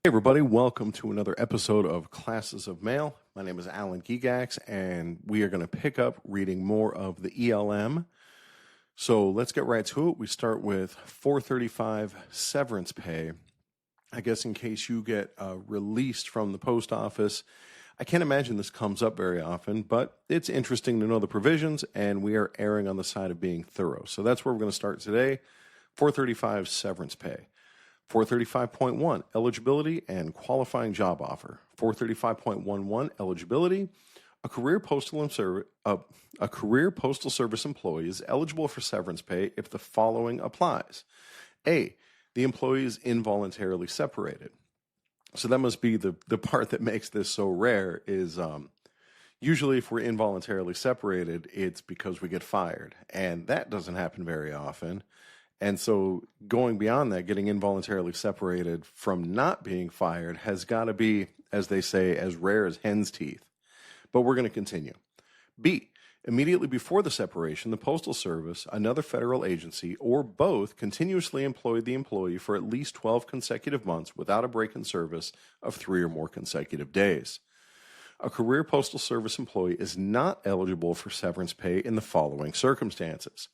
Hey everybody, welcome to another episode of Classes of Mail. My name is Alan Gigax, and we are going to pick up reading more of the ELM. So let's get right to it. We start with 435 severance pay. I guess in case you get released from the post office, I can't imagine this comes up very often, but it's interesting to know the provisions, and we are erring on the side of being thorough. So that's where we're going to start today. 435 severance pay. 435.1 eligibility and qualifying job offer. 435.11 eligibility. A career postal service employee is eligible for severance pay if the following applies. A, the employee is involuntarily separated. So that must be the part that makes this so rare is usually if we're involuntarily separated, it's because we get fired. And that doesn't happen very often. And so going beyond that, getting involuntarily separated from not being fired has got to be, as they say, as rare as hen's teeth. But we're going to continue. B, immediately before the separation, the Postal Service, another federal agency, or both continuously employed the employee for at least 12 consecutive months without a break in service of 3 or more consecutive days. A career Postal Service employee is not eligible for severance pay in the following circumstances.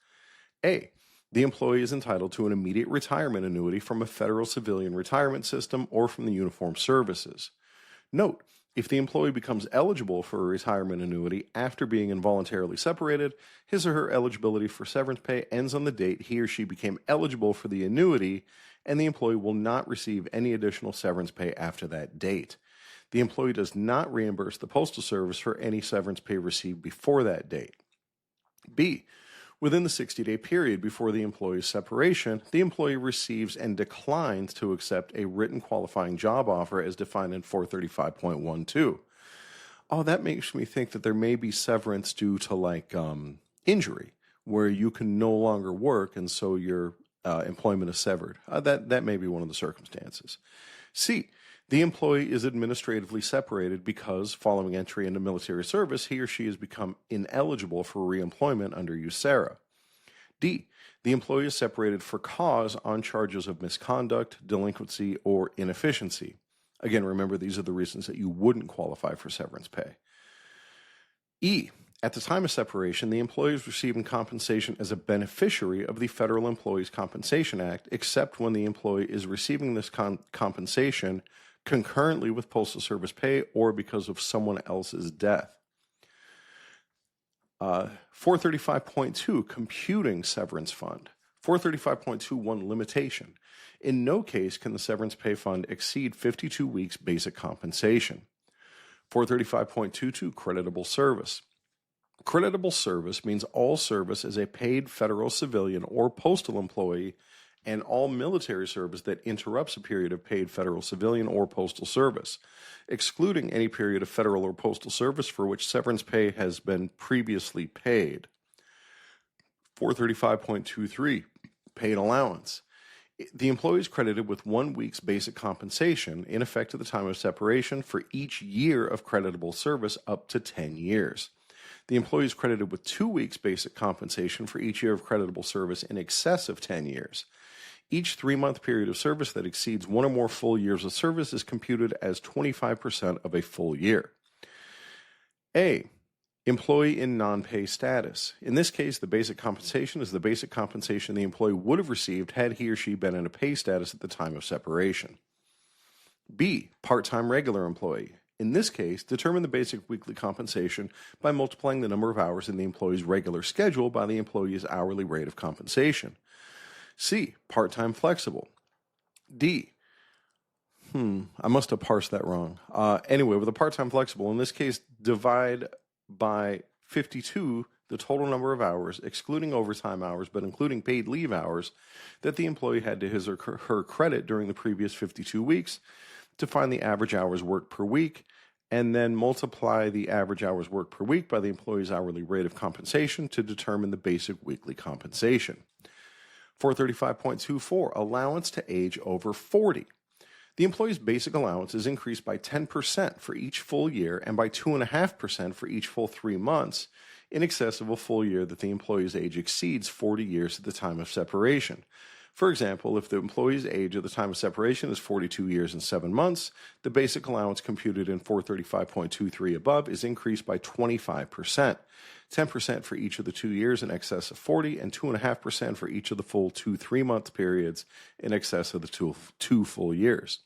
A, the employee is entitled to an immediate retirement annuity from a federal civilian retirement system or from the Uniformed Services. Note, if the employee becomes eligible for a retirement annuity after being involuntarily separated, his or her eligibility for severance pay ends on the date he or she became eligible for the annuity, and the employee will not receive any additional severance pay after that date. The employee does not reimburse the Postal Service for any severance pay received before that date. B, within the 60-day period before the employee's separation, the employee receives and declines to accept a written qualifying job offer as defined in 435.12. Oh, that makes me think that there may be severance due to injury, where you can no longer work and so your employment is severed. That may be one of the circumstances. C, the employee is administratively separated because, following entry into military service, he or she has become ineligible for reemployment under USERRA. D, the employee is separated for cause on charges of misconduct, delinquency, or inefficiency. Again, remember, these are the reasons that you wouldn't qualify for severance pay. E, at the time of separation, the employee is receiving compensation as a beneficiary of the Federal Employees Compensation Act, except when the employee is receiving this compensation concurrently with Postal Service pay or because of someone else's death. 435.2, computing severance fund. 435.21, limitation. In no case can the severance pay fund exceed 52 weeks basic compensation. 435.22, creditable service. Creditable service means all service as a paid federal civilian or postal employee and all military service that interrupts a period of paid federal civilian or postal service, excluding any period of federal or postal service for which severance pay has been previously paid. 435.23, paid allowance. The employee is credited with 1 week's basic compensation in effect at the time of separation for each year of creditable service up to 10 years. The employee is credited with 2 weeks basic compensation for each year of creditable service in excess of 10 years. Each 3-month period of service that exceeds 1 or more full years of service is computed as 25% of a full year. A, employee in non-pay status. In this case, the basic compensation is the basic compensation the employee would have received had he or she been in a pay status at the time of separation. B, part-time regular employee. In this case, determine the basic weekly compensation by multiplying the number of hours in the employee's regular schedule by the employee's hourly rate of compensation. C, part-time flexible. D, I must have parsed that wrong. Anyway, with a part-time flexible, in this case, divide by 52 the total number of hours, excluding overtime hours, but including paid leave hours, that the employee had to his or her credit during the previous 52 weeks to find the average hours worked per week, and then multiply the average hours worked per week by the employee's hourly rate of compensation to determine the basic weekly compensation. 435.24, allowance to age over 40. The employee's basic allowance is increased by 10% for each full year and by 2.5% for each full 3 months in excess of a full year that the employee's age exceeds 40 years at the time of separation. For example, if the employee's age at the time of separation is 42 years and 7 months, the basic allowance computed in 435.23 above is increased by 25%, 10% for each of the 2 years in excess of 40, and 2.5% for each of the full 2 3-month periods in excess of the two full years.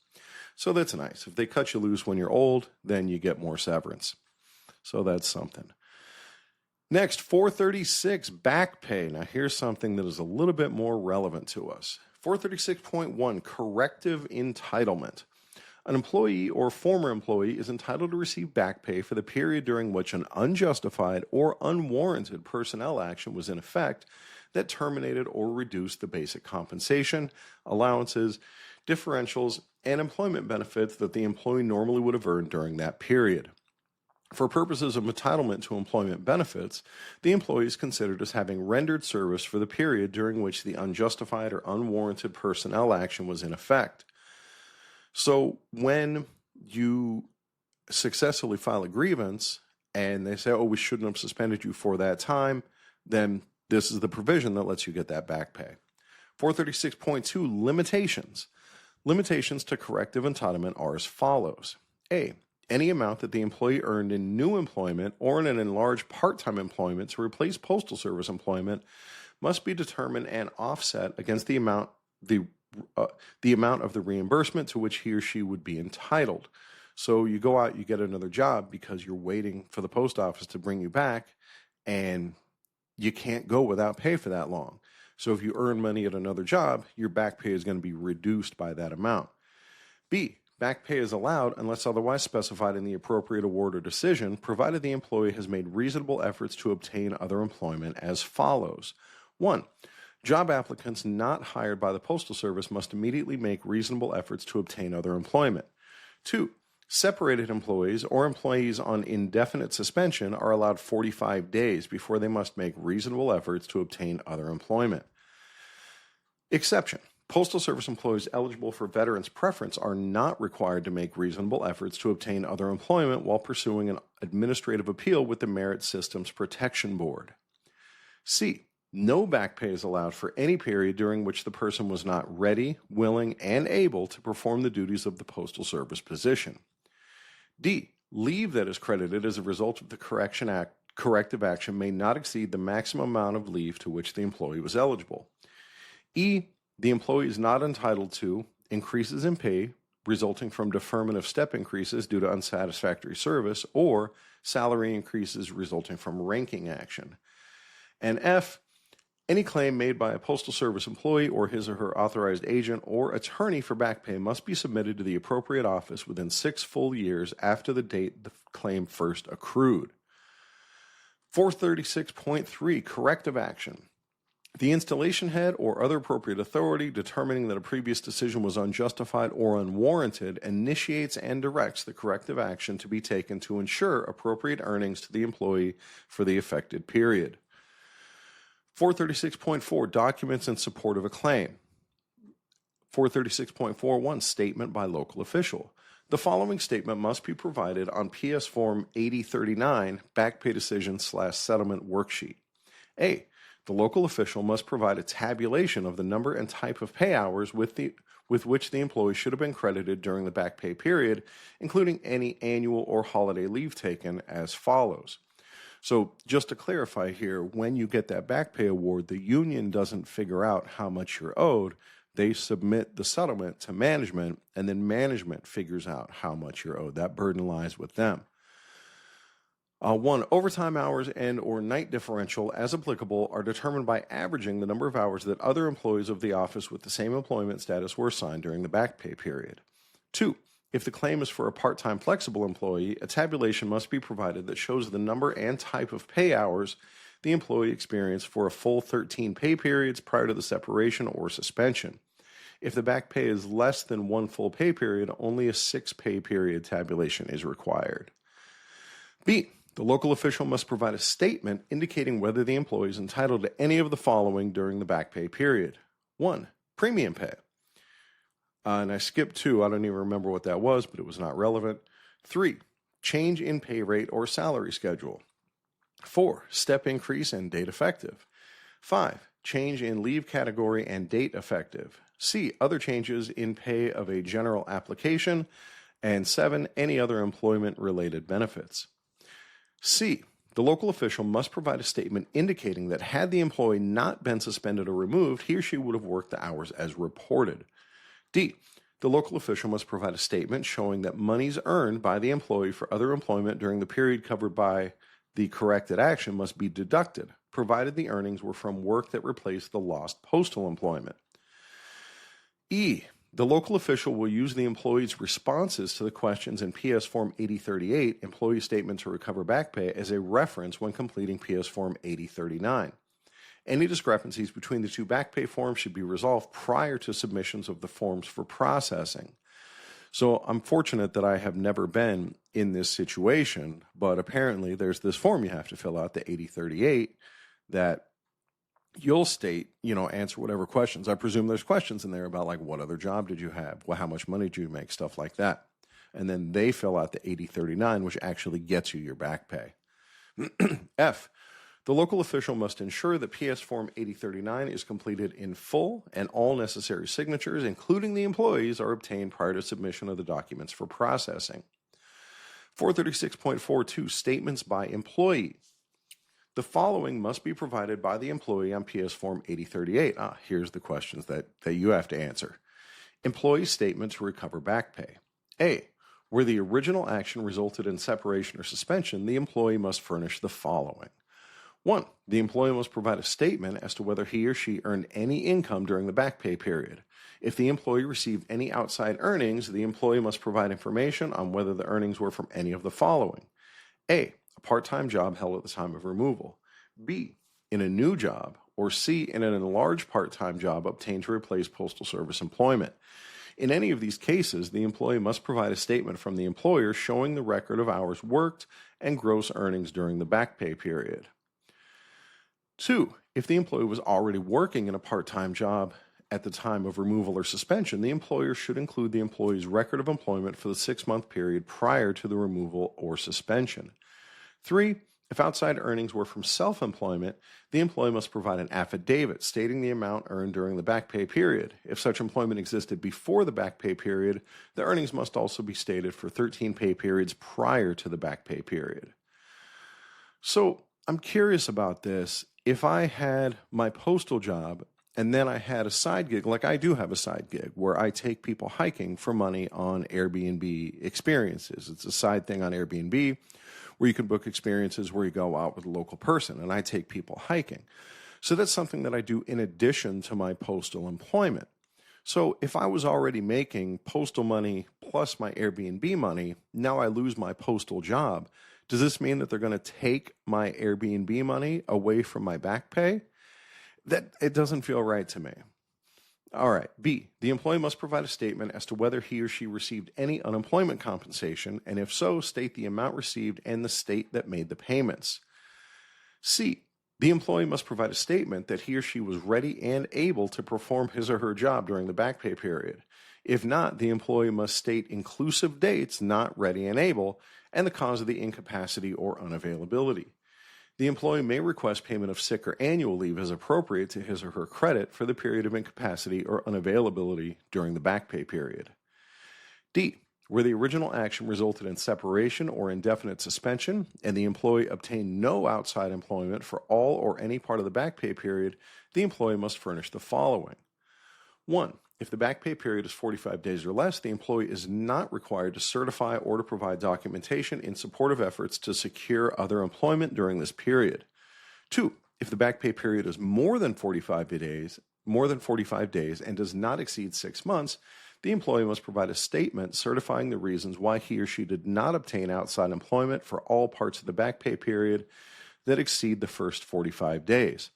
So that's nice. If they cut you loose when you're old, then you get more severance. So that's something. Next, 436, back pay. Now here's something that is a little bit more relevant to us. 436.1, corrective entitlement. An employee or former employee is entitled to receive back pay for the period during which an unjustified or unwarranted personnel action was in effect that terminated or reduced the basic compensation, allowances, differentials, and employment benefits that the employee normally would have earned during that period. For purposes of entitlement to employment benefits, the employee is considered as having rendered service for the period during which the unjustified or unwarranted personnel action was in effect. So when you successfully file a grievance and they say, oh, we shouldn't have suspended you for that time, then this is the provision that lets you get that back pay. 436.2, limitations. Limitations to corrective entitlement are as follows. A, any amount that the employee earned in new employment or in an enlarged part-time employment to replace Postal Service employment must be determined and offset against the amount of the reimbursement to which he or she would be entitled. So you go out, you get another job because you're waiting for the post office to bring you back, and you can't go without pay for that long. So if you earn money at another job, your back pay is going to be reduced by that amount. B, back pay is allowed unless otherwise specified in the appropriate award or decision, provided the employee has made reasonable efforts to obtain other employment as follows. 1. Job applicants not hired by the Postal Service must immediately make reasonable efforts to obtain other employment. 2. Separated employees or employees on indefinite suspension are allowed 45 days before they must make reasonable efforts to obtain other employment. Exception. Postal Service employees eligible for veterans preference are not required to make reasonable efforts to obtain other employment while pursuing an administrative appeal with the Merit Systems Protection Board. C. No back pay is allowed for any period during which the person was not ready, willing, and able to perform the duties of the Postal Service position. D. Leave that is credited as a result of the corrective action may not exceed the maximum amount of leave to which the employee was eligible. E. The employee is not entitled to increases in pay resulting from deferment of step increases due to unsatisfactory service or salary increases resulting from ranking action. And F. Any claim made by a Postal Service employee or his or her authorized agent or attorney for back pay must be submitted to the appropriate office within 6 full years after the date the claim first accrued. 436.3, corrective action. The installation head or other appropriate authority determining that a previous decision was unjustified or unwarranted initiates and directs the corrective action to be taken to ensure appropriate earnings to the employee for the affected period. 436.4, documents in support of a claim. 436.41, statement by local official. The following statement must be provided on PS Form 8039, back pay decision/settlement worksheet. A. The local official must provide a tabulation of the number and type of pay hours with which the employee should have been credited during the back pay period, including any annual or holiday leave taken, as follows. So just to clarify here, when you get that back pay award, the union doesn't figure out how much you're owed. They submit the settlement to management, and then management figures out how much you're owed. That burden lies with them. 1. Overtime hours and or night differential, as applicable, are determined by averaging the number of hours that other employees of the office with the same employment status were assigned during the back pay period. 2. If the claim is for a part-time flexible employee, a tabulation must be provided that shows the number and type of pay hours the employee experienced for a full 13 pay periods prior to the separation or suspension. If the back pay is less than 1 full pay period, only a 6 pay period tabulation is required. B. The local official must provide a statement indicating whether the employee is entitled to any of the following during the back pay period. 1. Premium pay. And I skipped 2. I don't even remember what that was, but it was not relevant. 3. Change in pay rate or salary schedule. 4. Step increase and date effective. 5. change in leave category and date effective. C, other changes in pay of a general application. And 7, any other employment-related benefits. C, the local official must provide a statement indicating that had the employee not been suspended or removed, he or she would have worked the hours as reported. D, the local official must provide a statement showing that monies earned by the employee for other employment during the period covered by the corrected action must be deducted, provided the earnings were from work that replaced the lost postal employment. E, the local official will use the employee's responses to the questions in PS Form 8038, Employee Statement to Recover Back Pay, as a reference when completing PS Form 8039. Any discrepancies between the two back pay forms should be resolved prior to submissions of the forms for processing. So I'm fortunate that I have never been in this situation, but apparently there's this form you have to fill out, the 8038, that you'll state, answer whatever questions. I presume there's questions in there about like, what other job did you have? Well, how much money did you make? Stuff like that. And then they fill out the 8039, which actually gets you your back pay. F, the local official must ensure that PS Form 8039 is completed in full and all necessary signatures, including the employees, are obtained prior to submission of the documents for processing. 436.42, statements by employee. The following must be provided by the employee on PS Form 8038. Here's the questions that you have to answer. Employee statement to recover back pay. A, where the original action resulted in separation or suspension, the employee must furnish the following. 1, the employee must provide a statement as to whether he or she earned any income during the back pay period. If the employee received any outside earnings, the employee must provide information on whether the earnings were from any of the following. A part-time job held at the time of removal. B, in a new job. Or C, in an enlarged part-time job obtained to replace Postal Service employment. In any of these cases, the employee must provide a statement from the employer showing the record of hours worked and gross earnings during the back pay period. 2, if the employee was already working in a part-time job at the time of removal or suspension, the employer should include the employee's record of employment for the 6-month period prior to the removal or suspension. 3, if outside earnings were from self-employment, the employee must provide an affidavit stating the amount earned during the back pay period. If such employment existed before the back pay period, the earnings must also be stated for 13 pay periods prior to the back pay period. So I'm curious about this. If I had my postal job and then I had a side gig, like I do have a side gig where I take people hiking for money on Airbnb experiences. It's a side thing on Airbnb where you can book experiences where you go out with a local person, and I take people hiking. So that's something that I do in addition to my postal employment. So if I was already making postal money plus my Airbnb money, now I lose my postal job. Does this mean that they're going to take my Airbnb money away from my back pay? It doesn't feel right to me. All right. B, the employee must provide a statement as to whether he or she received any unemployment compensation, and if so, state the amount received and the state that made the payments. C, the employee must provide a statement that he or she was ready and able to perform his or her job during the back pay period. If not, the employee must state inclusive dates, not ready and able, and the cause of the incapacity or unavailability. The employee may request payment of sick or annual leave as appropriate to his or her credit for the period of incapacity or unavailability during the back pay period. D, where the original action resulted in separation or indefinite suspension and the employee obtained no outside employment for all or any part of the back pay period, the employee must furnish the following. 1, if the back pay period is 45 days or less, the employee is not required to certify or to provide documentation in support of efforts to secure other employment during this period. 2, if the back pay period is more than 45 days and does not exceed 6 months, the employee must provide a statement certifying the reasons why he or she did not obtain outside employment for all parts of the back pay period that exceed the first 45 days.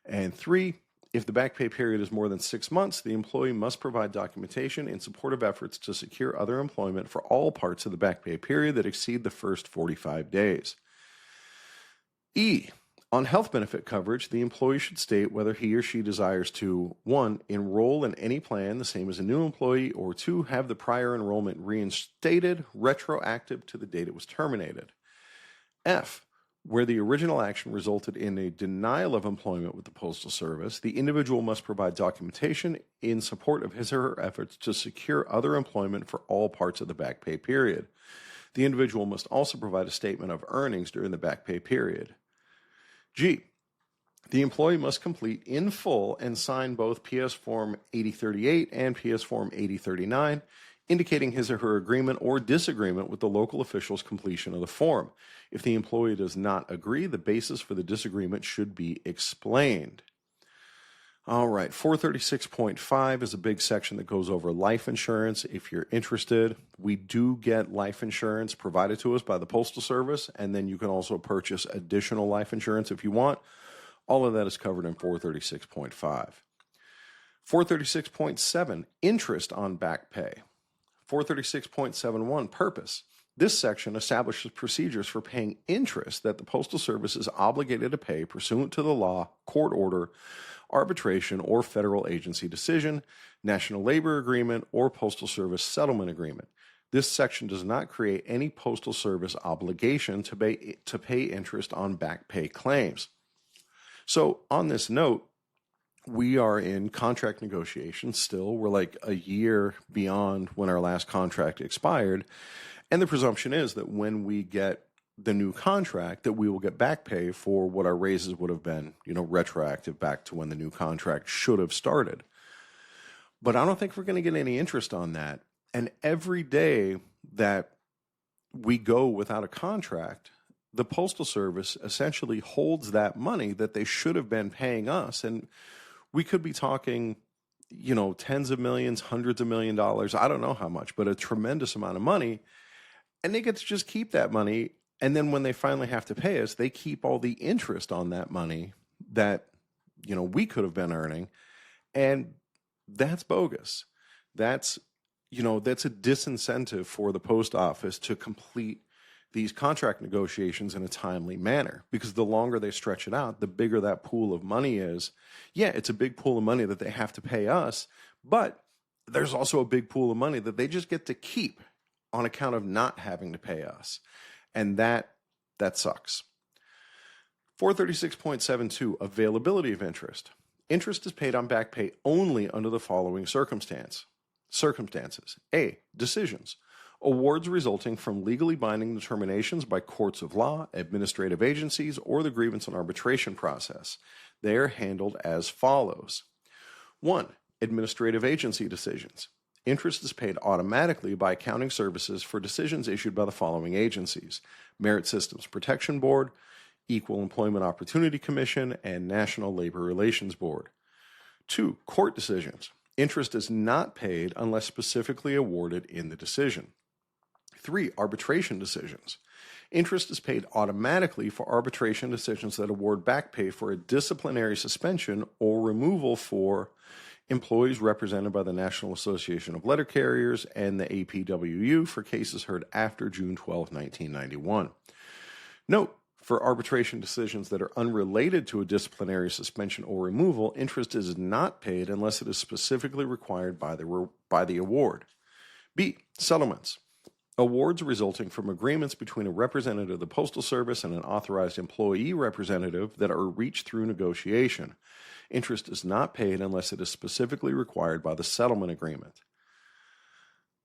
And 3, if the back pay period is more than 6 months, the employee must provide documentation in support of efforts to secure other employment for all parts of the back pay period that exceed the first 45 days. E, on health benefit coverage, the employee should state whether he or she desires to 1, enroll in any plan the same as a new employee, or 2, have the prior enrollment reinstated retroactive to the date it was terminated. F, Where the original action resulted in a denial of employment with the Postal Service, the individual must provide documentation in support of his or her efforts to secure other employment for all parts of the back pay period. The individual must also provide a statement of earnings during the back pay period. G. The employee must complete in full and sign both PS Form 8038 and PS Form 8039, indicating his or her agreement or disagreement with the local official's completion of the form. If the employee does not agree, the basis for the disagreement should be explained. All right, 436.5 is a big section that goes over life insurance. If you're interested, we do get life insurance provided to us by the Postal Service, and then you can also purchase additional life insurance if you want. All of that is covered in 436.5. 436.7, interest on back pay. 436.71, purpose. This section establishes procedures for paying interest that the Postal Service is obligated to pay pursuant to the law, court order, arbitration, or federal agency decision, National Labor Agreement, or Postal Service Settlement Agreement. This section does not create any Postal Service obligation to pay interest on back pay claims. So on this note, we are in contract negotiations still. We're like a year beyond when our last contract expired. And the presumption is that when we get the new contract, that we will get back pay for what our raises would have been, retroactive back to when the new contract should have started. But I don't think we're going to get any interest on that. And every day that we go without a contract, the Postal Service essentially holds that money that they should have been paying us. And we could be talking, tens of millions, hundreds of $1 millions. I don't know how much, but a tremendous amount of money. And they get to just keep that money. And then when they finally have to pay us, they keep all the interest on that money that, we could have been earning. And that's bogus. That's a disincentive for the post office to complete these contract negotiations in a timely manner, because the longer they stretch it out, the bigger that pool of money is. Yeah, it's a big pool of money that they have to pay us, but there's also a big pool of money that they just get to keep on account of not having to pay us. And that sucks. 436.72, availability of interest. Interest is paid on back pay only under the following circumstances. A, decisions. Awards resulting from legally binding determinations by courts of law, administrative agencies, or the grievance and arbitration process. They are handled as follows. 1. Administrative agency decisions. Interest is paid automatically by accounting services for decisions issued by the following agencies: Merit Systems Protection Board, Equal Employment Opportunity Commission, and National Labor Relations Board. 2. Court decisions. Interest is not paid unless specifically awarded in the decision. 3. Arbitration decisions. Interest is paid automatically for arbitration decisions that award back pay for a disciplinary suspension or removal for employees represented by the National Association of Letter Carriers and the APWU for cases heard after June 12, 1991. Note, for arbitration decisions that are unrelated to a disciplinary suspension or removal, interest is not paid unless it is specifically required by the award. B. Settlements. Awards resulting from agreements between a representative of the Postal Service and an authorized employee representative that are reached through negotiation. Interest is not paid unless it is specifically required by the settlement agreement.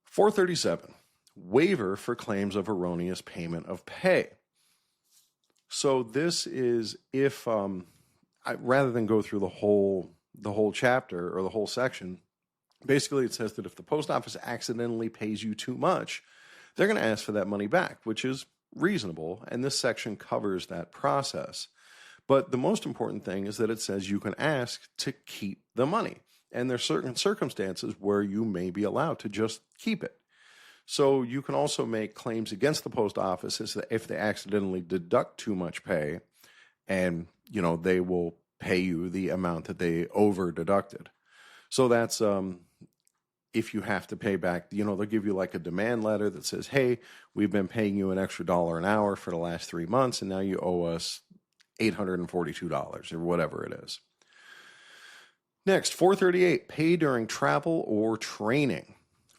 437. Waiver for claims of erroneous payment of pay. So this is if, rather than go through the whole chapter or the whole section, basically it says that if the post office accidentally pays you too much, they're going to ask for that money back, which is reasonable, and this section covers that process. But the most important thing is that it says you can ask to keep the money, and there's certain circumstances where you may be allowed to just keep it. So you can also make claims against the post office if they accidentally deduct too much pay, and they will pay you the amount that they over deducted. So that's if you have to pay back, they'll give you like a demand letter that says, hey, we've been paying you an extra $1 an hour for the last 3 months, and now you owe us $842 or whatever it is. Next, 438, pay during travel or training.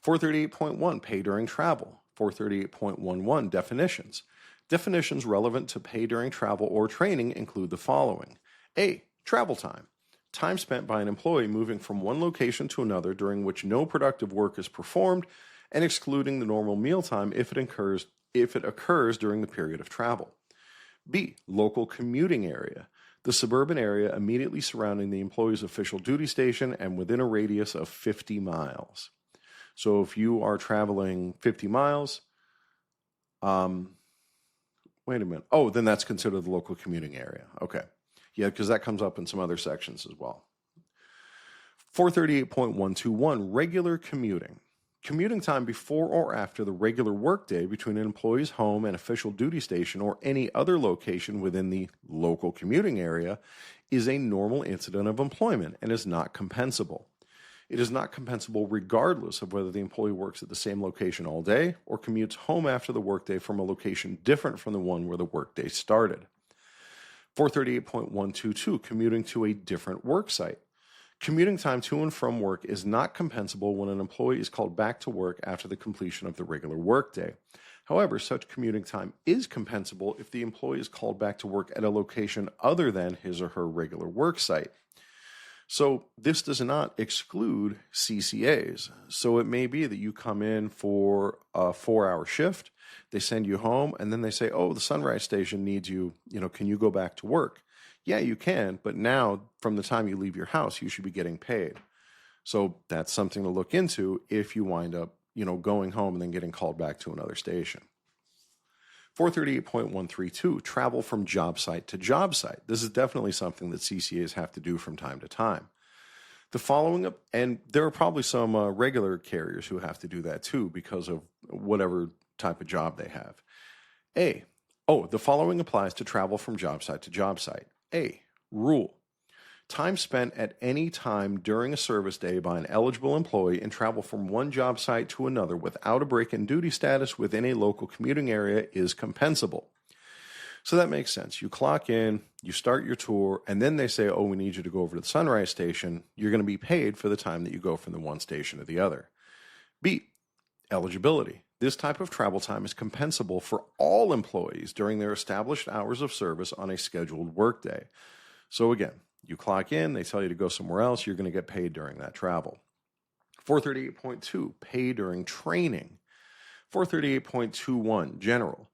438.1, pay during travel. 438.11, definitions. Definitions relevant to pay during travel or training include the following. A. Travel time. Time spent by an employee moving from one location to another during which no productive work is performed and excluding the normal mealtime if it occurs during the period of travel. B. Local commuting area. The suburban area immediately surrounding the employee's official duty station and within a radius of 50 miles. So if you are traveling 50 miles, wait a minute. Oh, then that's considered the local commuting area. Okay. Yeah, because that comes up in some other sections as well. 438.121, regular commuting. Commuting time before or after the regular workday between an employee's home and official duty station or any other location within the local commuting area is a normal incident of employment and is not compensable. It is not compensable regardless of whether the employee works at the same location all day or commutes home after the workday from a location different from the one where the workday started. 438.122, commuting to a different work site. Commuting time to and from work is not compensable when an employee is called back to work after the completion of the regular workday. However, such commuting time is compensable if the employee is called back to work at a location other than his or her regular work site. So this does not exclude CCAs. So it may be that you come in for a 4-hour shift, they send you home, and then they say, oh, the Sunrise Station needs you, can you go back to work? Yeah, you can, but now from the time you leave your house, you should be getting paid. So that's something to look into if you wind up, going home and then getting called back to another station. 438.132, travel from job site to job site. This is definitely something that CCAs have to do from time to time. The following, and there are probably some regular carriers who have to do that too because of whatever type of job they have. The following applies to travel from job site to job site. A, rule. Time spent at any time during a service day by an eligible employee in travel from one job site to another without a break in duty status within a local commuting area is compensable. So that makes sense. You clock in, you start your tour, and then they say, oh, we need you to go over to the Sunrise Station. You're going to be paid for the time that you go from the one station to the other. B, eligibility. This type of travel time is compensable for all employees during their established hours of service on a scheduled workday. So again, you clock in, they tell you to go somewhere else, you're going to get paid during that travel. 438.2, pay during training. 438.21, general.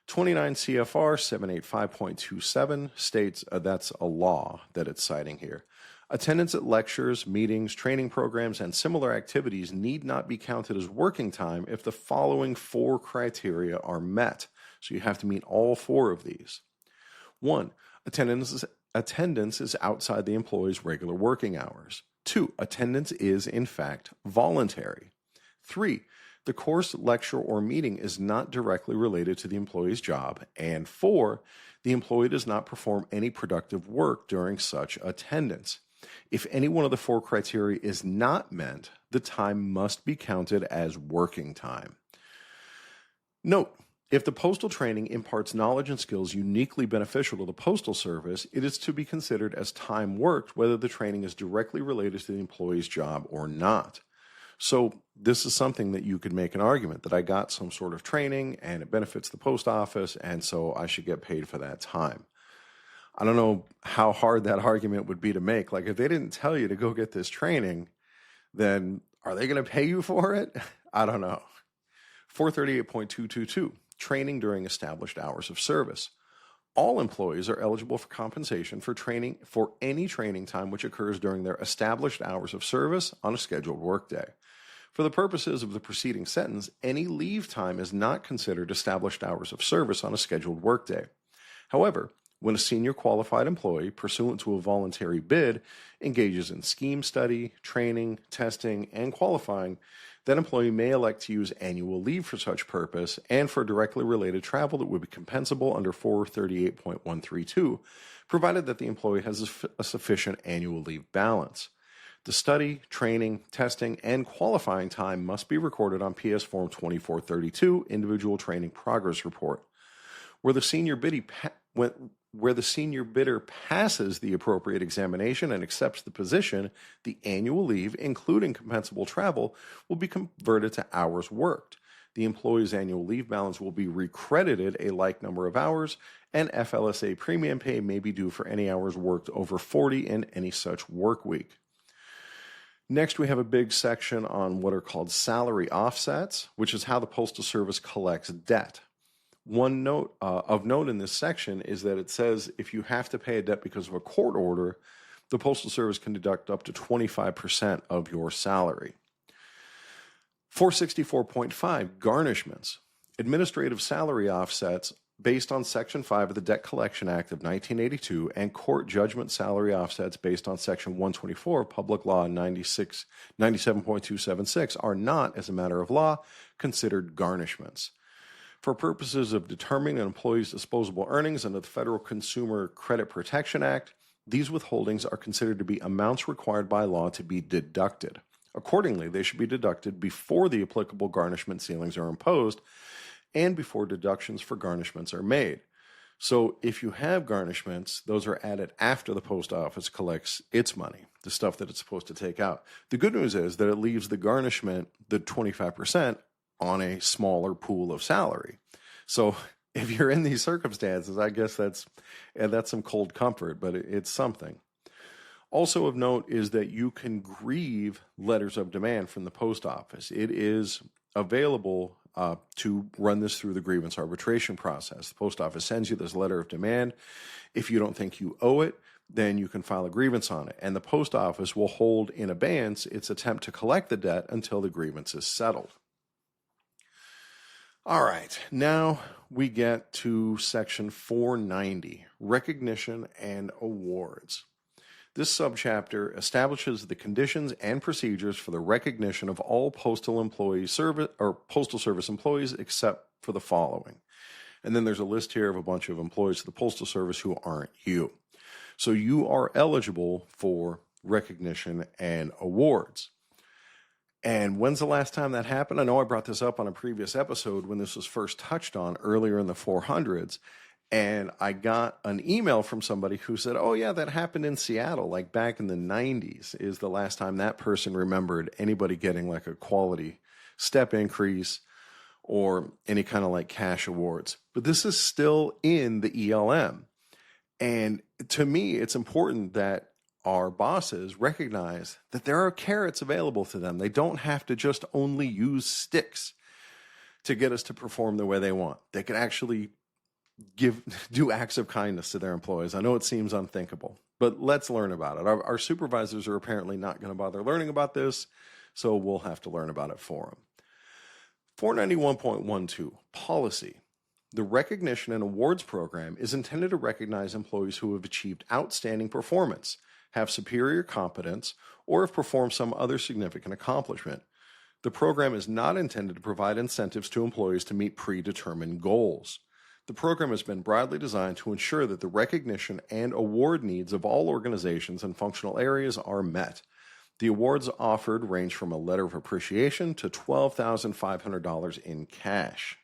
29 CFR 785.27 states that's a law that it's citing here. Attendance at lectures, meetings, training programs, and similar activities need not be counted as working time if the following 4 criteria are met. So you have to meet all 4 of these. 1, attendance is outside the employee's regular working hours. 2, attendance is, in fact, voluntary. 3, the course, lecture, or meeting is not directly related to the employee's job. And 4, the employee does not perform any productive work during such attendance. If any one of the 4 criteria is not met, the time must be counted as working time. Note, if the postal training imparts knowledge and skills uniquely beneficial to the Postal Service, it is to be considered as time worked whether the training is directly related to the employee's job or not. So this is something that you could make an argument that I got some sort of training and it benefits the post office, and so I should get paid for that time. I don't know how hard that argument would be to make. Like, if they didn't tell you to go get this training, then are they going to pay you for it? I don't know. 438.222, training during established hours of service. All employees are eligible for compensation for training for any training time which occurs during their established hours of service on a scheduled workday. For the purposes of the preceding sentence, any leave time is not considered established hours of service on a scheduled workday. However, when a senior qualified employee, pursuant to a voluntary bid, engages in scheme study, training, testing, and qualifying, that employee may elect to use annual leave for such purpose and for directly related travel that would be compensable under 438.132, provided that the employee has a sufficient annual leave balance. The study, training, testing, and qualifying time must be recorded on PS Form 2432, Individual Training Progress Report. Where the senior bidder passes the appropriate examination and accepts the position, the annual leave, including compensable travel, will be converted to hours worked. the employee's annual leave balance will be recredited a like number of hours, and FLSA premium pay may be due for any hours worked over 40 in any such work week. Next, we have a big section on what are called salary offsets, which is how the Postal Service collects debt. One note of note in this section is that it says if you have to pay a debt because of a court order, the Postal Service can deduct up to 25% of your salary. 464.5, garnishments. Administrative salary offsets based on Section 5 of the Debt Collection Act of 1982 and court judgment salary offsets based on Section 124 of Public Law 97.276 are not, as a matter of law, considered garnishments. For purposes of determining an employee's disposable earnings under the Federal Consumer Credit Protection Act, these withholdings are considered to be amounts required by law to be deducted. Accordingly, they should be deducted before the applicable garnishment ceilings are imposed and before deductions for garnishments are made. So if you have garnishments, those are added after the post office collects its money, the stuff that it's supposed to take out. The good news is that it leaves the garnishment, the 25%, on a smaller pool of salary. So if you're in these circumstances, I guess that's some cold comfort, but it's something. Also of note is that you can grieve letters of demand from the post office. It is available to run this through the grievance arbitration process. The post office sends you this letter of demand. If you don't think you owe it, then you can file a grievance on it. And the post office will hold in abeyance its attempt to collect the debt until the grievance is settled. All right, now we get to Section 490, recognition and awards. This subchapter establishes the conditions and procedures for the recognition of all postal service employees except for the following. And then there's a list here of a bunch of employees of the Postal Service who aren't you. So you are eligible for recognition and awards. And when's the last time that happened? I know I brought this up on a previous episode when this was first touched on earlier in the 400s. And I got an email from somebody who said, oh yeah, that happened in Seattle, like back in the 90s is the last time that person remembered anybody getting like a quality step increase or any kind of like cash awards. But this is still in the ELM. And to me, it's important that our bosses recognize that there are carrots available to them. They don't have to just only use sticks to get us to perform the way they want. They can actually do acts of kindness to their employees. I know it seems unthinkable, but let's learn about it. Our supervisors are apparently not going to bother learning about this, so we'll have to learn about it for them. 491.12, policy. The recognition and awards program is intended to recognize employees who have achieved outstanding performance, have superior competence, or have performed some other significant accomplishment. The program is not intended to provide incentives to employees to meet predetermined goals. The program has been broadly designed to ensure that the recognition and award needs of all organizations and functional areas are met. The awards offered range from a letter of appreciation to $12,500 in cash.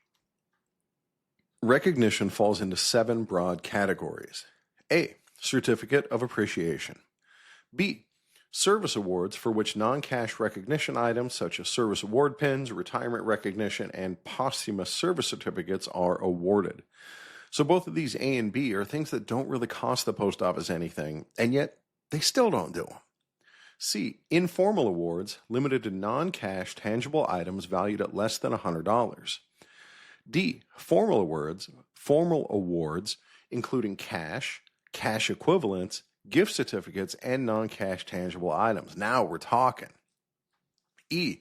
Recognition falls into 7 broad categories. A. Certificate of Appreciation. B. Service awards for which non-cash recognition items such as service award pins, retirement recognition, and posthumous service certificates are awarded. So both of these A and B are things that don't really cost the post office anything, and yet they still don't do them. C. Informal awards limited to non-cash tangible items valued at less than $100. D. Formal awards including cash equivalents, gift certificates, and non-cash tangible items. Now we're talking. E.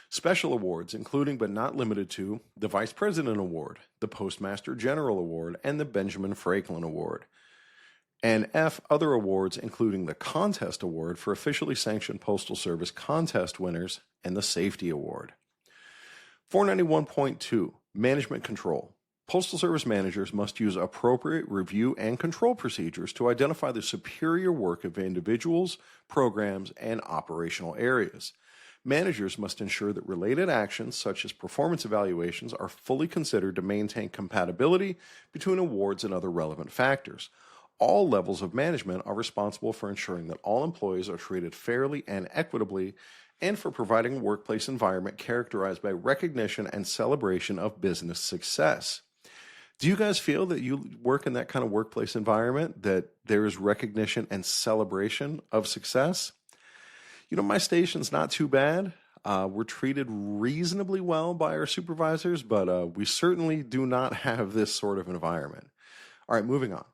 Special awards, including but not limited to the Vice President Award, the Postmaster General Award, and the Benjamin Franklin Award. And F. Other awards, including the Contest Award for officially sanctioned Postal Service contest winners and the Safety Award. 491.2, Management Control. Postal Service managers must use appropriate review and control procedures to identify the superior work of individuals, programs, and operational areas. Managers must ensure that related actions, such as performance evaluations, are fully considered to maintain compatibility between awards and other relevant factors. All levels of management are responsible for ensuring that all employees are treated fairly and equitably and for providing a workplace environment characterized by recognition and celebration of business success. Do you guys feel that you work in that kind of workplace environment, that there is recognition and celebration of success? My station's not too bad. We're treated reasonably well by our supervisors, but we certainly do not have this sort of environment. All right, moving on.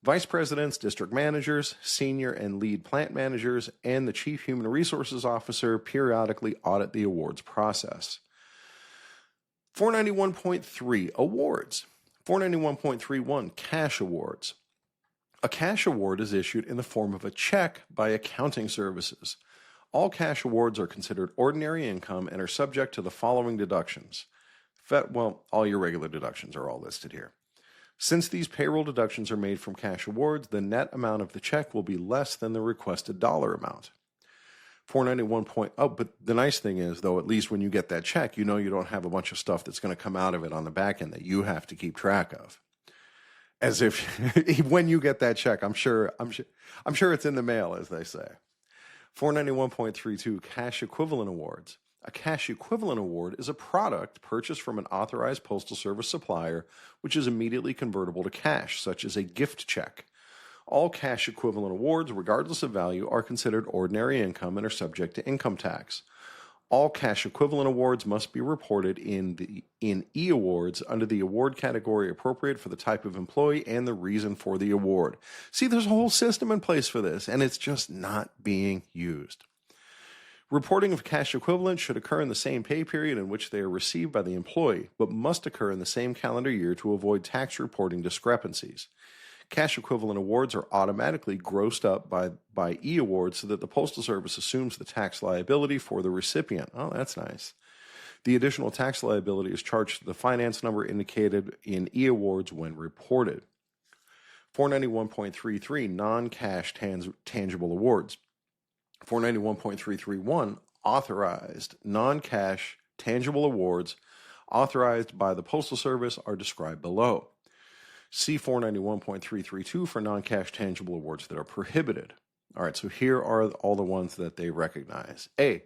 Vice presidents, district managers, senior and lead plant managers, and the chief human resources officer periodically audit the awards process. 491.3 awards. 491.31 cash awards. A cash award is issued in the form of a check by accounting services. All cash awards are considered ordinary income and are subject to the following deductions. All your regular deductions are all listed here. Since these payroll deductions are made from cash awards, the net amount of the check will be less than the requested dollar amount. 491. But the nice thing is, though, at least when you get that check, you don't have a bunch of stuff that's going to come out of it on the back end that you have to keep track of. As if when you get that check, I'm sure it's in the mail, as they say. 491.32 cash equivalent awards. A cash equivalent award is a product purchased from an authorized postal service supplier which is immediately convertible to cash, such as a gift check. All cash equivalent awards, regardless of value, are considered ordinary income and are subject to income tax. All cash equivalent awards must be reported in E-awards under the award category appropriate for the type of employee and the reason for the award. See, there's a whole system in place for this, and it's just not being used. Reporting of cash equivalents should occur in the same pay period in which they are received by the employee, but must occur in the same calendar year to avoid tax reporting discrepancies. Cash equivalent awards are automatically grossed up by E-awards so that the Postal Service assumes the tax liability for the recipient. Oh, that's nice. The additional tax liability is charged to the finance number indicated in E-awards when reported. 491.33 non-cash tangible awards. 491.331 authorized non-cash tangible awards authorized by the Postal Service are described below. See 491.332 for non-cash tangible awards that are prohibited. All right, so here are all the ones that they recognize. A,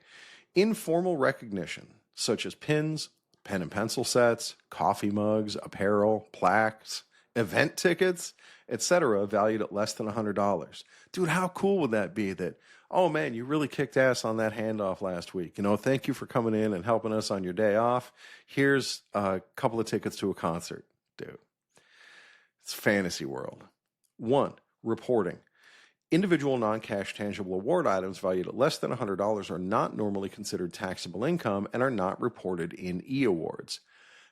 informal recognition, such as pins, pen and pencil sets, coffee mugs, apparel, plaques, event tickets, etc., valued at less than $100. Dude, how cool would that be that, oh man, you really kicked ass on that handoff last week. Thank you for coming in and helping us on your day off. Here's a couple of tickets to a concert. Dude. It's fantasy world. 1. Reporting. Individual non-cash tangible award items valued at less than $100 are not normally considered taxable income and are not reported in E-awards.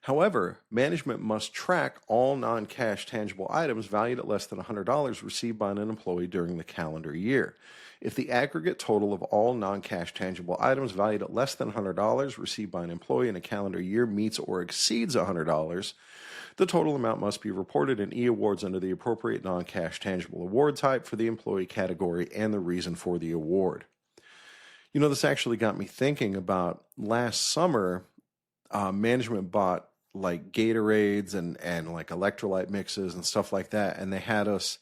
However, management must track all non-cash tangible items valued at less than $100 received by an employee during the calendar year. If the aggregate total of all non-cash tangible items valued at less than $100 received by an employee in a calendar year meets or exceeds $100, the total amount must be reported in E-awards under the appropriate non-cash tangible award type for the employee category and the reason for the award. This actually got me thinking about last summer, management bought like Gatorades and like electrolyte mixes and stuff like that. And they had us,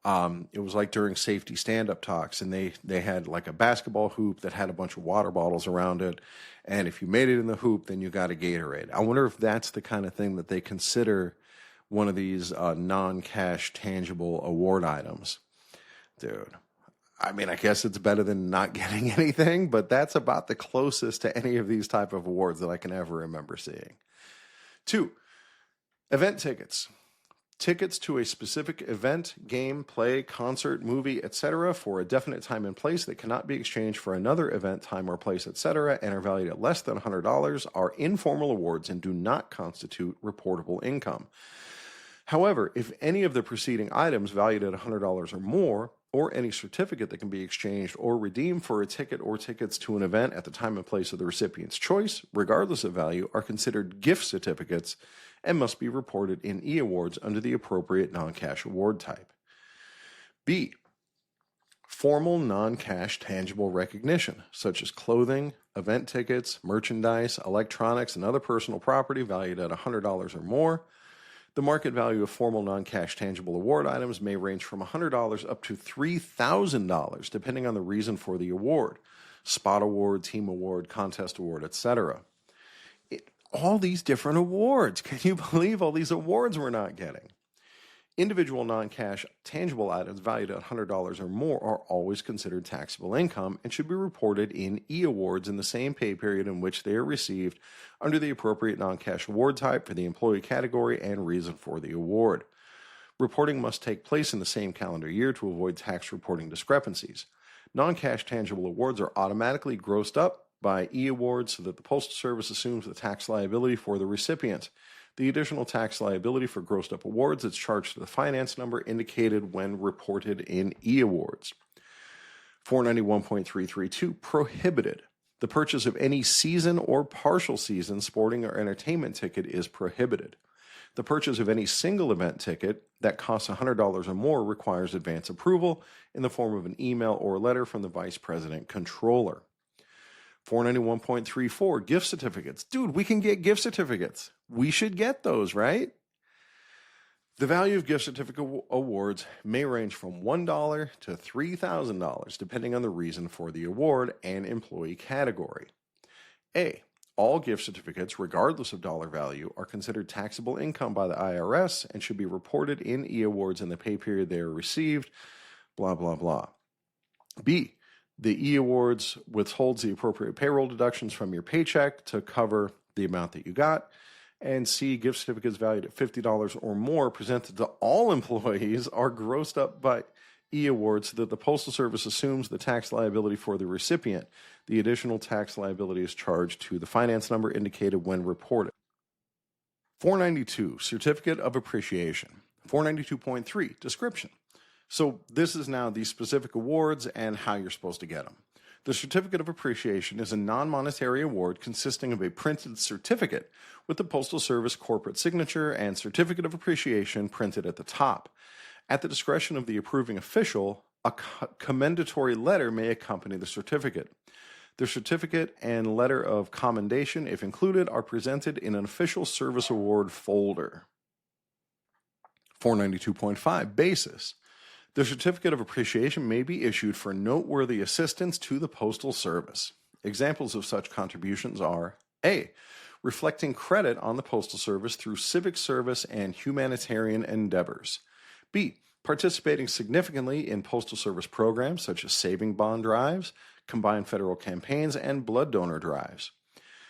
it was like during safety stand-up talks, and they had like a basketball hoop that had a bunch of water bottles around it. And if you made it in the hoop, then you got a Gatorade. I wonder if that's the kind of thing that they consider one of these non-cash tangible award items. Dude, I mean, I guess it's better than not getting anything, but that's about the closest to any of these type of awards that I can ever remember seeing. 2, event tickets. Tickets to a specific event, game, play, concert, movie, etc. for a definite time and place that cannot be exchanged for another event, time, or place, etc. and are valued at less than $100 are informal awards and do not constitute reportable income. However, if any of the preceding items valued at $100 or more, or any certificate that can be exchanged or redeemed for a ticket or tickets to an event at the time and place of the recipient's choice, regardless of value, are considered gift certificates and must be reported in E-awards under the appropriate non-cash award type. B, formal non-cash tangible recognition, such as clothing, event tickets, merchandise, electronics, and other personal property valued at $100 or more. The market value of formal non-cash tangible award items may range from $100 up to $3,000, depending on the reason for the award. spot award, team award, contest award, etc. All these different awards. Can you believe all these awards we're not getting? Individual non-cash tangible items valued at $100 or more are always considered taxable income and should be reported in E-awards in the same pay period in which they are received under the appropriate non-cash award type for the employee category and reason for the award. Reporting must take place in the same calendar year to avoid tax reporting discrepancies. Non-cash tangible awards are automatically grossed up by E-awards so that the Postal Service assumes the tax liability for the recipient. The additional tax liability for grossed up awards is charged to the finance number indicated when reported in E-awards. 491.332 prohibited. The purchase of any season or partial season sporting or entertainment ticket is prohibited. The purchase of any single event ticket that costs $100 or more requires advance approval in the form of an email or letter from the Vice President Controller. 491.34 gift certificates. Dude, we can get gift certificates. We should get those, right? The value of gift certificate awards may range from $1 to $3,000 depending on the reason for the award and employee category. A. All gift certificates, regardless of dollar value, are considered taxable income by the IRS and should be reported in E-awards in the pay period they are received, blah, blah, blah. B. The E-awards withholds the appropriate payroll deductions from your paycheck to cover the amount that you got. And C, gift certificates valued at $50 or more presented to all employees are grossed up by E-awards so that the Postal Service assumes the tax liability for the recipient. The additional tax liability is charged to the finance number indicated when reported. 492, Certificate of Appreciation. 492.3, Description. So this is now the specific awards and how you're supposed to get them. The Certificate of Appreciation is a non-monetary award consisting of a printed certificate with the Postal Service corporate signature and Certificate of Appreciation printed at the top. At the discretion of the approving official, a commendatory letter may accompany the certificate. The certificate and letter of commendation, if included, are presented in an official service award folder. 492.5, Basis. The Certificate of Appreciation may be issued for noteworthy assistance to the Postal Service. Examples of such contributions are A. Reflecting credit on the Postal Service through civic service and humanitarian endeavors. B. Participating significantly in Postal Service programs such as saving bond drives, combined federal campaigns, and blood donor drives.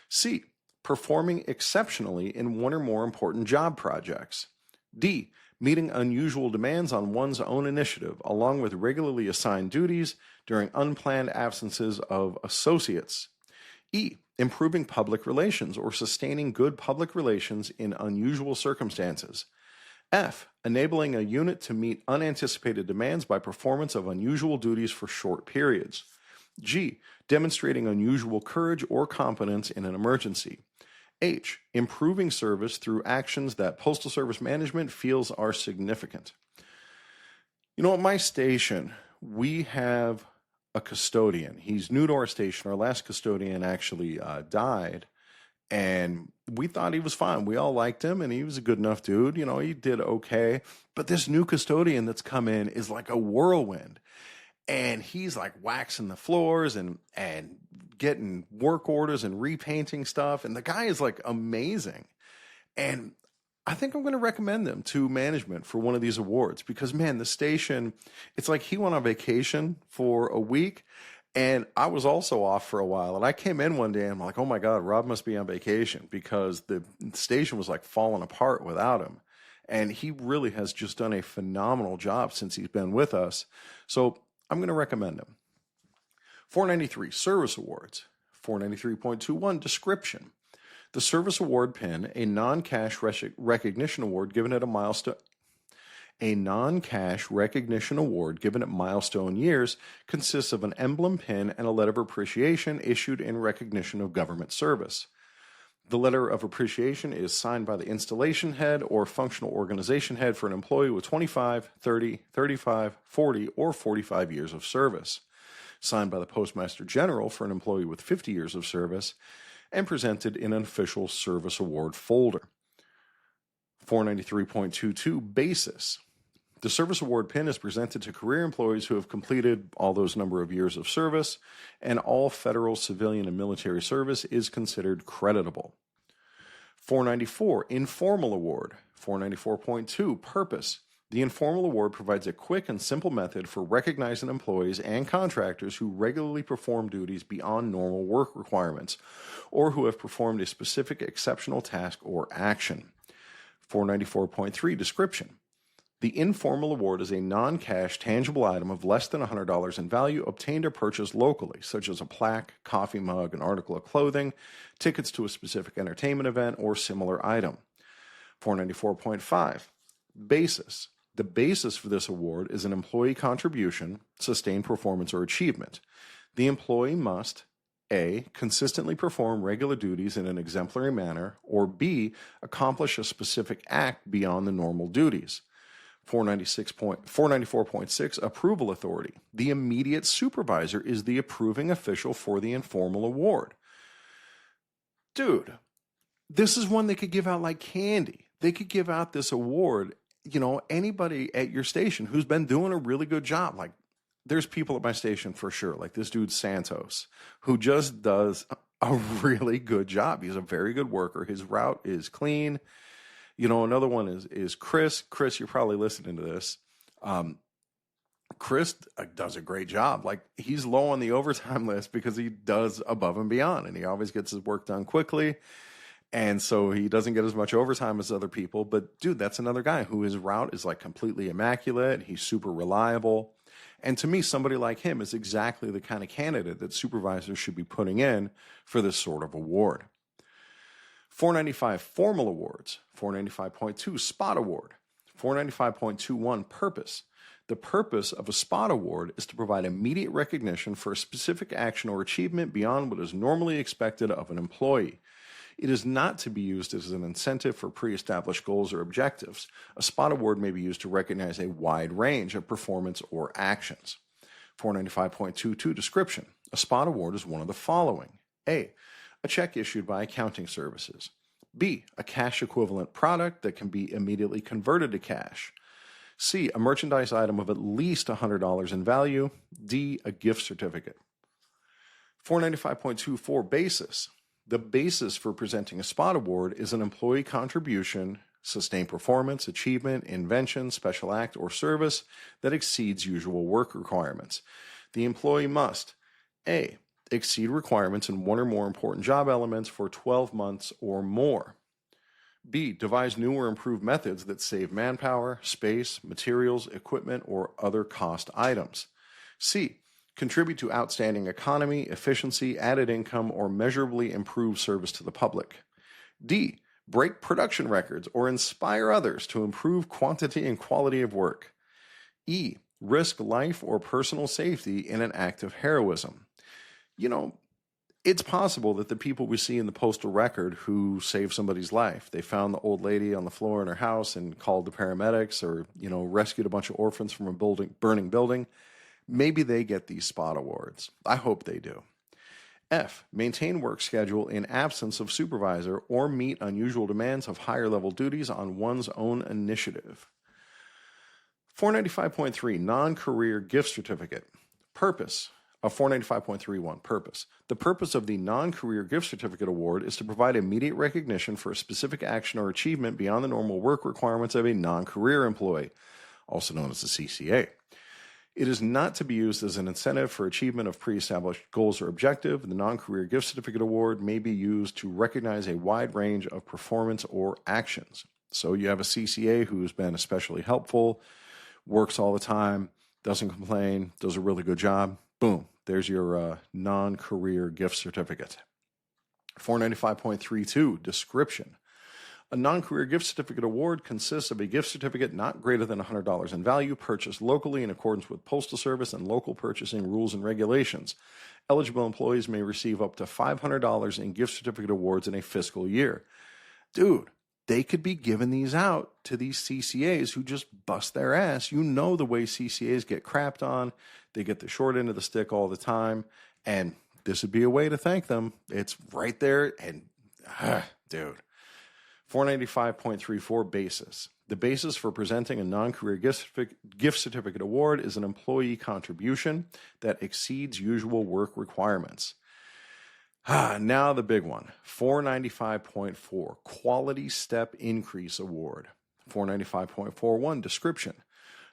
C. Performing exceptionally in one or more important job projects. D. Meeting unusual demands on one's own initiative, along with regularly assigned duties during unplanned absences of associates. E. Improving public relations or sustaining good public relations in unusual circumstances. F. Enabling a unit to meet unanticipated demands by performance of unusual duties for short periods. G. Demonstrating unusual courage or competence in an emergency. H. Improving service through actions that Postal Service management feels are significant. You know, at my station, we have a custodian. He's new to our station. Our last custodian actually died, and we thought he was fine. We all liked him, and he was a good enough dude. You know, he did okay. But this new custodian that's come in is like a whirlwind. And he's like waxing the floors and getting work orders and repainting stuff. And the guy is like amazing. And I think I'm going to recommend them to management for one of these awards because, man, the station, it's like he went on vacation for a week. And I was also off for a while. And I came in one day and I'm like, oh my God, Rob must be on vacation because the station was like falling apart without him. And he really has just done a phenomenal job since he's been with us. So I'm going to recommend him. 493, Service Awards. 493.21, Description. The Service Award Pin, a non-cash recognition award given at a milestone. A non-cash recognition award given at milestone years consists of an emblem pin and a letter of appreciation issued in recognition of government service. The letter of appreciation is signed by the installation head or functional organization head for an employee with 25, 30, 35, 40, or 45 years of service. Signed by the Postmaster General for an employee with 50 years of service, and presented in an official service award folder. 493.22, Basis. The service award pin is presented to career employees who have completed all those number of years of service, and all federal, civilian, and military service is considered creditable. 494, informal award. 494.2, purpose. The informal award provides a quick and simple method for recognizing employees and contractors who regularly perform duties beyond normal work requirements, or who have performed a specific exceptional task or action. 494.3, description. The informal award is a non-cash tangible item of less than $100 in value obtained or purchased locally, such as a plaque, coffee mug, an article of clothing, tickets to a specific entertainment event, or similar item. 494.5, basis. The basis for this award is an employee contribution, sustained performance, or achievement. The employee must A, consistently perform regular duties in an exemplary manner, or B, accomplish a specific act beyond the normal duties. 494.6, approval authority. The immediate supervisor is the approving official for the informal award. Dude, this is one they could give out like candy. They could give out this award, anybody at your station who's been doing a really good job. Like, there's people at my station for sure, like this dude Santos, who just does a really good job. He's a very good worker. His route is clean. Another one is Chris. Chris, you're probably listening to this. Chris does a great job. Like, he's low on the overtime list because he does above and beyond, and he always gets his work done quickly. And so he doesn't get as much overtime as other people. But dude, that's another guy who his route is like completely immaculate. He's super reliable. And to me, somebody like him is exactly the kind of candidate that supervisors should be putting in for this sort of award. 495, formal awards. 495.2, spot award. 495.21, purpose. The purpose of a spot award is to provide immediate recognition for a specific action or achievement beyond what is normally expected of an employee. It is not to be used as an incentive for pre-established goals or objectives. A spot award may be used to recognize a wide range of performance or actions. 495.22, description. A spot award is one of the following. A check issued by accounting services. B, a cash equivalent product that can be immediately converted to cash. C, a merchandise item of at least $100 in value. D, a gift certificate. 495.24, basis. The basis for presenting a spot award is an employee contribution, sustained performance, achievement, invention, special act, or service that exceeds usual work requirements. The employee must A, exceed requirements in one or more important job elements for 12 months or more. B, devise new or improved methods that save manpower, space, materials, equipment, or other cost items. C, contribute to outstanding economy, efficiency, added income, or measurably improve service to the public. D, break production records or inspire others to improve quantity and quality of work. E, risk life or personal safety in an act of heroism. It's possible that the people we see in the postal record who saved somebody's life, they found the old lady on the floor in her house and called the paramedics, or, rescued a bunch of orphans from a burning building, maybe they get these spot awards. I hope they do. F, maintain work schedule in absence of supervisor or meet unusual demands of higher level duties on one's own initiative. 495.3, non-career gift certificate. Purpose. 495.31, purpose. The purpose of the non-career gift certificate award is to provide immediate recognition for a specific action or achievement beyond the normal work requirements of a non-career employee, also known as the CCA. It is not to be used as an incentive for achievement of pre-established goals or objective. The non-career gift certificate award may be used to recognize a wide range of performance or actions. So you have a CCA who's been especially helpful, works all the time, doesn't complain, does a really good job. Boom, there's your non-career gift certificate. 495.32, description. A non-career gift certificate award consists of a gift certificate not greater than $100 in value, purchased locally in accordance with Postal Service and local purchasing rules and regulations. Eligible employees may receive up to $500 in gift certificate awards in a fiscal year. Dude, they could be giving these out to these CCAs who just bust their ass. You know the way CCAs get crapped on. They get the short end of the stick all the time. And this would be a way to thank them. It's right there. And, dude. 495.34 basis. The basis for presenting a non-career gift certificate award is an employee contribution that exceeds usual work requirements. Now the big one, 495.4, Quality Step Increase Award. 495.41, description.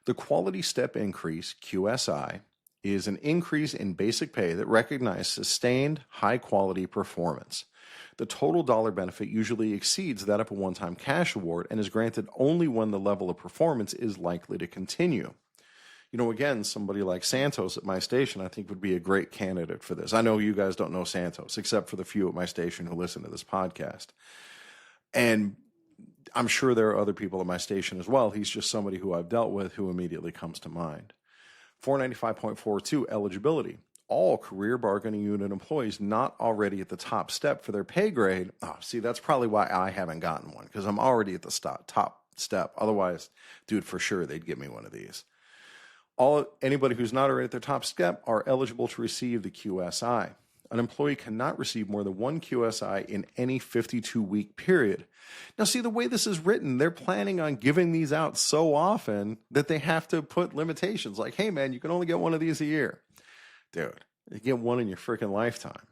The Quality Step Increase, QSI, is an increase in basic pay that recognizes sustained high-quality performance. The total dollar benefit usually exceeds that of a one-time cash award and is granted only when the level of performance is likely to continue. You know, again, somebody like Santos at my station, I think, would be a great candidate for this. I know you guys don't know Santos, except for the few at my station who listen to this podcast. And I'm sure there are other people at my station as well. He's just somebody who I've dealt with who immediately comes to mind. 495.42, eligibility. All career bargaining unit employees not already at the top step for their pay grade. Oh, see, that's probably why I haven't gotten one, because I'm already at the top step. Otherwise, dude, for sure, they'd give me one of these. Anybody who's not already at their top step are eligible to receive the QSI. An employee cannot receive more than one QSI in any 52-week period. Now, see, the way this is written, they're planning on giving these out so often that they have to put limitations like, hey, man, you can only get one of these a year. Dude, you get one in your freaking lifetime.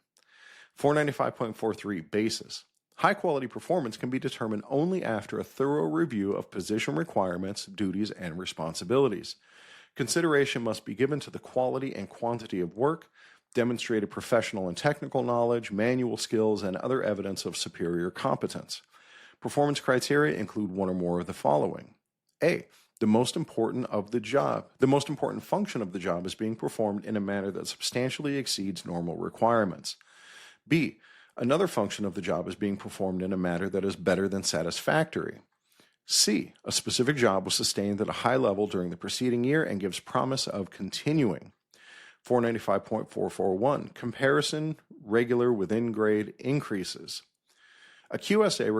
495.43, basis. High-quality performance can be determined only after a thorough review of position requirements, duties, and responsibilities. Consideration must be given to the quality and quantity of work, demonstrated professional and technical knowledge, manual skills, and other evidence of superior competence. Performance criteria include one or more of the following. A, the most important function of the job is being performed in a manner that substantially exceeds normal requirements. B, another function of the job is being performed in a manner that is better than satisfactory. C, a specific job was sustained at a high level during the preceding year and gives promise of continuing. 495.441, comparison regular within grade increases. A QSI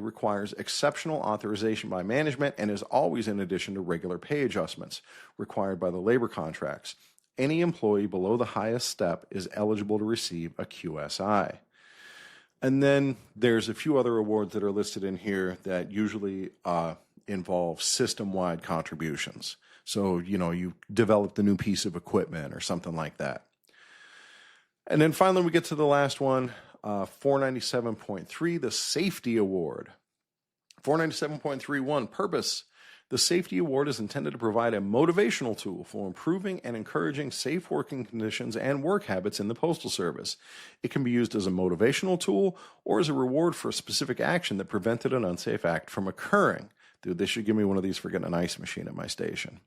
requires exceptional authorization by management and is always in addition to regular pay adjustments required by the labor contracts. Any employee below the highest step is eligible to receive a QSI. And then there's a few other awards that are listed in here that usually involve system-wide contributions. So, you know, you developed a new piece of equipment or something like that. And then finally, we get to the last one, 497.3, the Safety Award. 497.31, purpose. The Safety Award is intended to provide a motivational tool for improving and encouraging safe working conditions and work habits in the Postal Service. It can be used as a motivational tool or as a reward for a specific action that prevented an unsafe act from occurring. Dude, they should give me one of these for getting an ice machine at my station.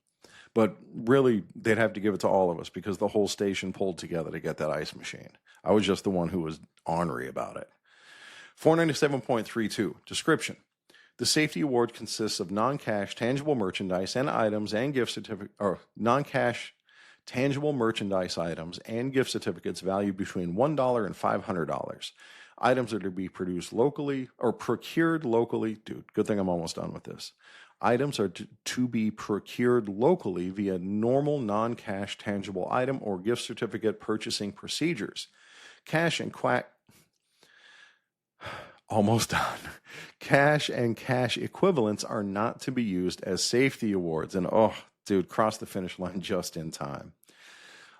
But really, they'd have to give it to all of us because the whole station pulled together to get that ice machine. I was just the one who was ornery about it. 497.32, description. The Safety Award consists of non-cash tangible merchandise and items and gift certificates, or non-cash tangible merchandise items and gift certificates valued between $1 and $500. Items are to be produced locally or procured locally. Dude, good thing I'm almost done with this. Items are to be procured locally via normal non-cash tangible item or gift certificate purchasing procedures. Cash and almost done. Cash and cash equivalents are not to be used as safety awards. And oh, dude, crossed the finish line just in time.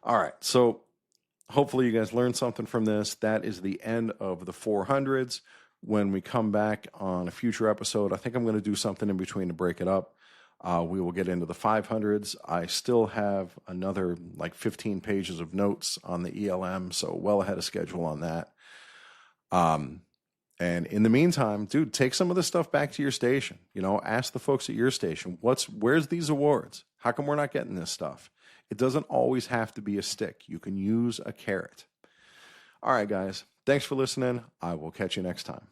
All right, so hopefully you guys learned something from this. That is the end of the 400s. When we come back on a future episode, I think I'm going to do something in between to break it up. We will get into the 500s. I still have another like 15 pages of notes on the ELM, so well ahead of schedule on that. And in the meantime, dude, take some of this stuff back to your station. You know, ask the folks at your station, where's these awards? How come we're not getting this stuff? It doesn't always have to be a stick. You can use a carrot. All right, guys. Thanks for listening. I will catch you next time.